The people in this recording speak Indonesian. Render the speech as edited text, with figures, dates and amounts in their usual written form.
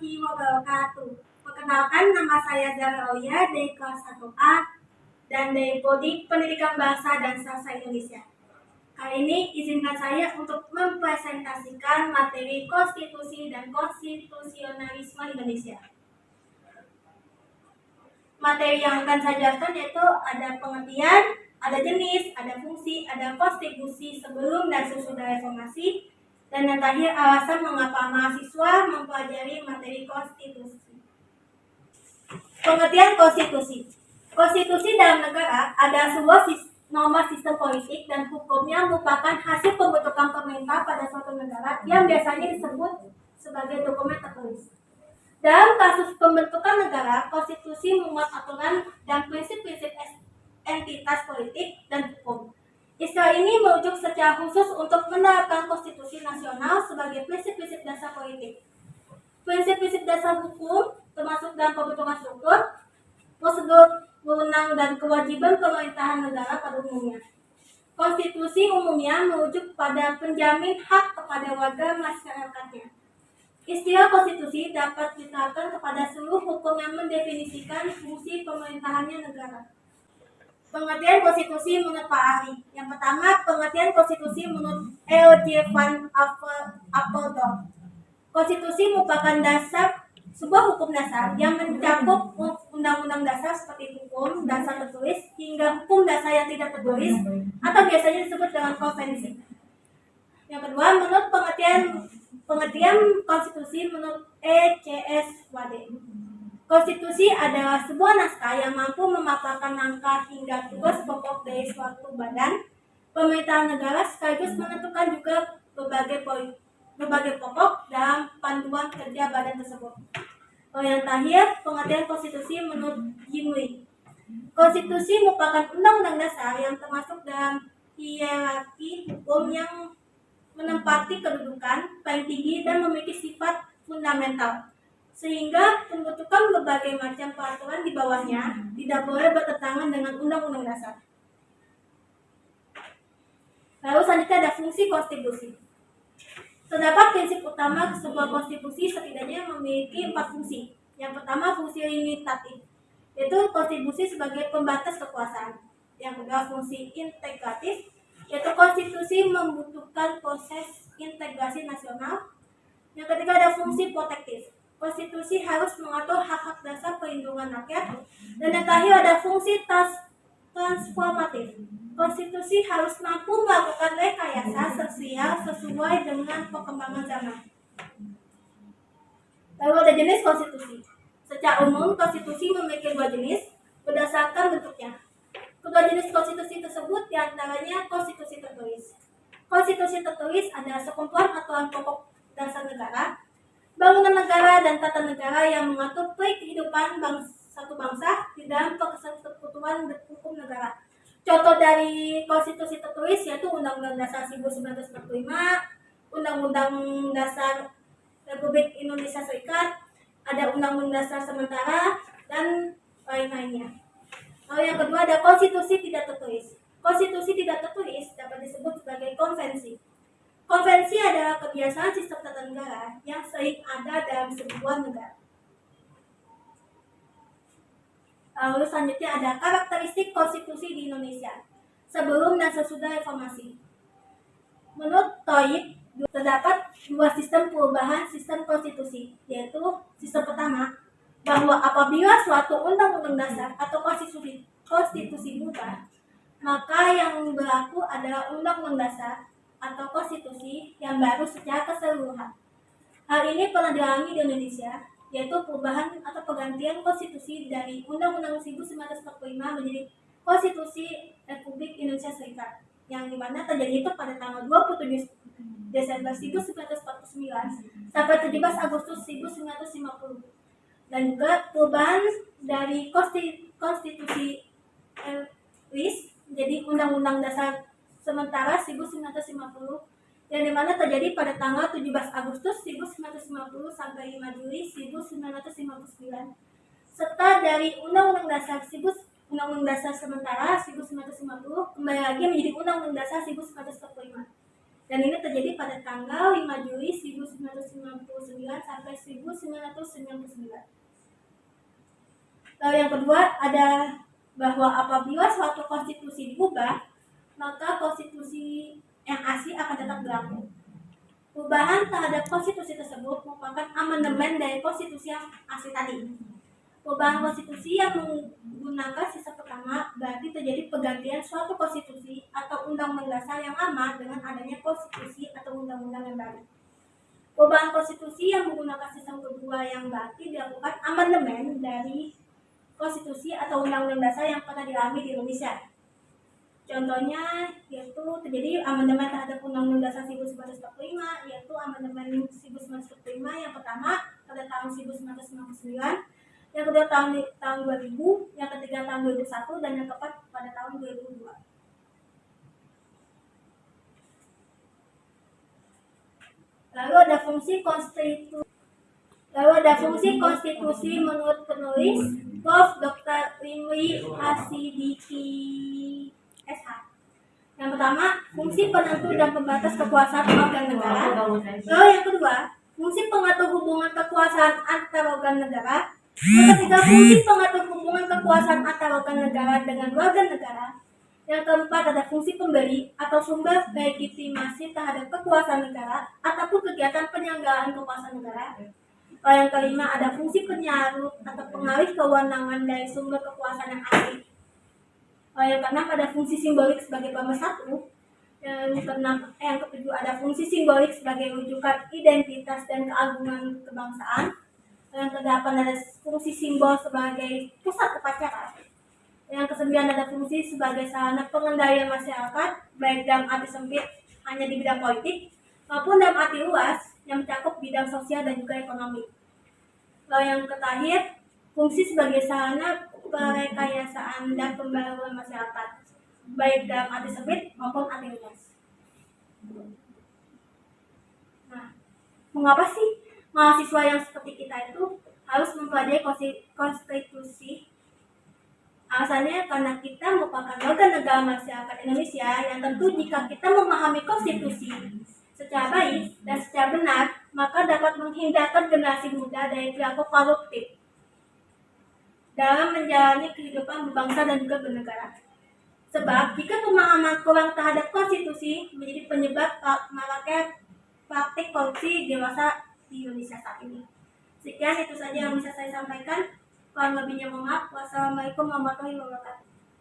warahmatullahi wabarakatuh. Perkenalkan, nama saya Zahra Aulia dari kelas 1A dan dari Prodi Pendidikan Bahasa dan Sastra Indonesia. Kali ini izinkan saya untuk mempresentasikan materi konstitusi dan konstitusionalisme Indonesia. Materi yang akan saya jelaskan yaitu ada pengertian, ada jenis, ada fungsi, ada konstitusi sebelum dan sesudah reformasi, dan yang terakhir alasan mengapa mahasiswa mempelajari materi konstitusi. Pengertian konstitusi. Konstitusi dalam negara adalah sebuah norma sistem politik dan hukumnya merupakan hasil pembentukan pemerintah pada suatu negara yang biasanya disebut sebagai dokumen tertulis. Dalam kasus pembentukan negara, konstitusi memuat aturan dan prinsip-prinsip entitas politik dan hukum. Istilah ini merujuk secara khusus untuk menerapkan konstitusi nasional sebagai prinsip-prinsip dasar politik. Prinsip-prinsip dasar hukum termasuk dalam pembentukan struktur, prosedur, wewenang, dan kewajiban pemerintahan negara pada umumnya. Konstitusi umumnya merujuk pada penjamin hak kepada warga masyarakatnya. Istilah konstitusi dapat diterapkan kepada seluruh hukum yang mendefinisikan fungsi pemerintahannya negara. Pengertian konstitusi menurut Pak Ahli. Yang pertama, pengertian konstitusi menurut L.J. van Apeldoorn. Konstitusi merupakan sebuah hukum dasar yang mencakup undang-undang dasar seperti hukum dasar tertulis hingga hukum dasar yang tidak tertulis atau biasanya disebut dengan konvensi. Yang kedua, menurut pengertian konstitusi menurut E.C.S. Wade. Konstitusi adalah sebuah naskah yang mampu memaparkan langkah hingga tugas pokok dari suatu badan pemerintahan negara sekaligus menentukan juga berbagai pokok dalam panduan kerja badan tersebut. Yang terakhir, pengertian konstitusi menurut Jimli. Konstitusi merupakan undang-undang dasar yang termasuk dalam hierarki hukum yang menempati kedudukan paling tinggi dan memiliki sifat fundamental, sehingga pembentukan berbagai macam peraturan di bawahnya tidak boleh bertentangan dengan undang-undang dasar. Lalu selanjutnya ada fungsi konstitusi. Terdapat prinsip utama sebuah konstitusi setidaknya memiliki 4 fungsi. Yang pertama, fungsi limitatif, yaitu konstitusi sebagai pembatas kekuasaan. Yang kedua, fungsi integratif, yaitu konstitusi membutuhkan proses integrasi nasional. Yang ketiga ada fungsi protektif. Konstitusi harus mengatur hak-hak dasar perlindungan rakyat. Dan yang terakhir ada fungsi transformatif. Konstitusi harus mampu melakukan rekayasa sosial sesuai dengan perkembangan zaman. Lalu ada jenis konstitusi. Secara umum, konstitusi memiliki 2 jenis berdasarkan bentuknya. Kedua jenis konstitusi tersebut diantaranya konstitusi tertulis. Konstitusi tertulis adalah sekumpulan aturan pokok dasar negara, bangunan negara, dan tata negara yang mengatur kehidupan satu bangsa di dalam persekutuan hukum negara. Contoh dari konstitusi tertulis yaitu Undang-Undang Dasar 1945, Undang-Undang Dasar Republik Indonesia Serikat, ada Undang-Undang Dasar Sementara, dan lain-lainnya. Lalu yang kedua ada konstitusi tidak tertulis. Konstitusi tidak tertulis dapat disebut sebagai konvensi. Konvensi adalah kebiasaan sistem tata negara yang sering ada dalam sebuah negara. Lalu selanjutnya ada karakteristik konstitusi di Indonesia sebelum dan sesudah reformasi. Menurut Toib, terdapat 2 sistem perubahan sistem konstitusi, yaitu sistem pertama, bahwa apabila suatu undang-undang dasar atau konstitusi berubah, maka yang berlaku adalah undang-undang dasar atau konstitusi yang baru secara keseluruhan. Hal ini pernah dialami di Indonesia, yaitu perubahan atau pergantian konstitusi dari Undang-Undang 1945 menjadi Konstitusi Republik Indonesia Serikat, yang dimana terjadi itu pada tanggal 27 Desember 1949 sampai 17 Agustus 1950. Dan juga perubahan dari konstitusi RIS menjadi Undang-Undang Dasar Sementara 1950 yang dimana terjadi pada tanggal 17 Agustus 1950 sampai 5 Juli 1959, serta dari Undang-Undang Dasar Sementara 1950 kembali lagi menjadi Undang-Undang Dasar 1945. Dan ini terjadi pada tanggal 5 Juli 1999 sampai 1999. Lalu yang kedua ada bahwa apabila suatu konstitusi diubah, maka konstitusi yang asli akan tetap berlaku. Perubahan terhadap konstitusi tersebut merupakan amandemen dari konstitusi yang asli tadi. Perubahan konstitusi yang menggunakan sisa pertama berarti terjadi pergantian suatu konstitusi atau undang-undang dasar yang lama dengan adanya konstitusi atau undang-undang yang baru. Perubahan konstitusi yang menggunakan sistem kedua yang berarti dilakukan amandemen dari konstitusi atau undang-undang dasar yang pernah dialami di Indonesia. Contohnya yaitu terjadi amandemen terhadap Undang-Undang Dasar 1945, yaitu amandemen 1945 yang pertama pada tahun 1999, yang kedua tahun 2000, yang ketiga tahun 2001, dan yang keempat pada tahun 2002. Lalu ada fungsi konstitusi menurut penulis Prof. Dr. Limli Hasidiki SH. Yang pertama, fungsi penentu dan pembatas kekuasaan organ negara. Lalu yang kedua, fungsi pengatur hubungan kekuasaan antar organ negara. Yang ketiga, fungsi pengatur hubungan kekuasaan antar organ negara dengan warga negara. Yang keempat, ada fungsi pemberi atau sumber legitimasi terhadap kekuasaan negara ataupun kegiatan penyelenggaraan kekuasaan negara. Lalu yang kelima, ada fungsi penyalur atau pengalih kewenangan dari sumber kekuasaan yang asli. Yang keenam, ada fungsi simbolik sebagai pemersatu. Yang ketujuh, ada fungsi simbolik sebagai rujukan identitas dan keagungan kebangsaan. Yang kedelapan, ada fungsi simbol sebagai pusat upacara. Yang kesembilan, ada fungsi sebagai sarana pengendalian masyarakat, baik dalam arti sempit hanya di bidang politik maupun dalam arti luas yang mencakup bidang sosial dan juga ekonomi. Lalu yang terakhir, fungsi sebagai sarana perekayasaan dan pembaruan masyarakat, baik dalam arti sempit maupun arti luas. Nah, mengapa sih mahasiswa yang seperti kita itu harus mempelajari konstitusi? Alasannya karena kita merupakan warga negara masyarakat Indonesia yang tentu jika kita memahami konstitusi secara baik dan secara benar, maka dapat menghindarkan generasi muda dari perilaku koruptif dalam menjalani kehidupan berbangsa dan juga bernegara. Sebab jika pemahaman kurang terhadap konstitusi menjadi penyebab maraknya praktik korupsi dewasa di Indonesia saat ini. Sekian itu saja yang bisa saya sampaikan. Kurang lebihnya mohon maaf. Wassalamualaikum warahmatullahi wabarakatuh.